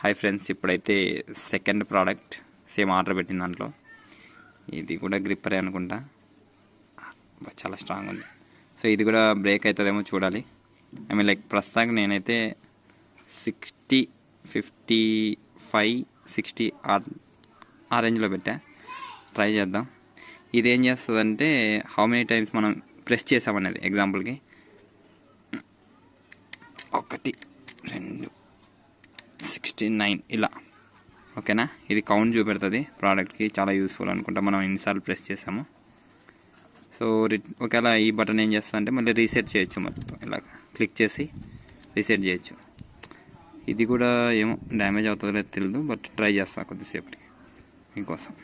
Hi friends, ఇప్పుడైతే second product same order పెట్టిన దాంట్లో ఇది కూడా గ్రిప్పరే అనుకుంటా. చాలా స్ట్రాంగ్ ఉంది. సో ఇది కూడా బ్రేక్ అవుతుందేమో చూడాలి. ఐ మీన్ లైక్ ప్రస్తుతానికి నేనైతే 60, 55, 60 ఆ రేంజ్లో పెట్టా. ట్రై చేద్దాం. ఇదేం చేస్తుందంటే హౌ మెనీ టైమ్స్ మనం ప్రెస్ చేసామనేది. ఎగ్జాంపుల్కి 1, 2, 69 ఇలా. ఓకేనా, ఇది కౌంట్ చూపెడుతుంది. ప్రోడక్ట్కి చాలా యూస్ఫుల్ అనుకుంటా మనం ఎన్నిసార్లు ప్రెస్ చేసాము. సో ఒకవేళ ఈ బటన్ ఏం చేస్తా అంటే మళ్ళీ రీసెట్ చేయొచ్చు. మొత్తం ఇలా క్లిక్ చేసి రీసెట్ చేయొచ్చు. ఇది కూడా ఏమో డ్యామేజ్ అవుతుందో లేదో తెలియదు, బట్ ట్రై చేస్తా కొద్దిసేపటికి మీకోసం.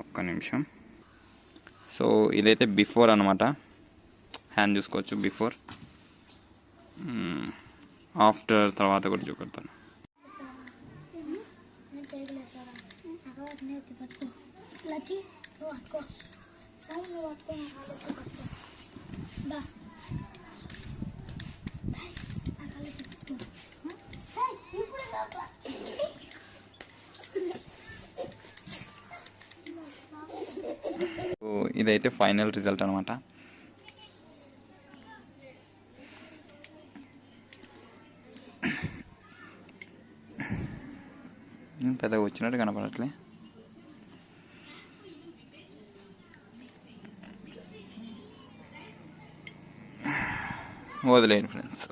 ఒక్క నిమిషం. సో ఇదైతే బిఫోర్ అనమాట. హ్యాండ్ చూసుకోవచ్చు బిఫోర్, ఆఫ్టర్ తర్వాత కూడా చూపెడతాను. ఇదైతే ఫైనల్ రిజల్ట్ అనమాట. పెద్దగా వచ్చినట్టు కనపడట్లే. వదిలేండి ఫ్రెండ్స్.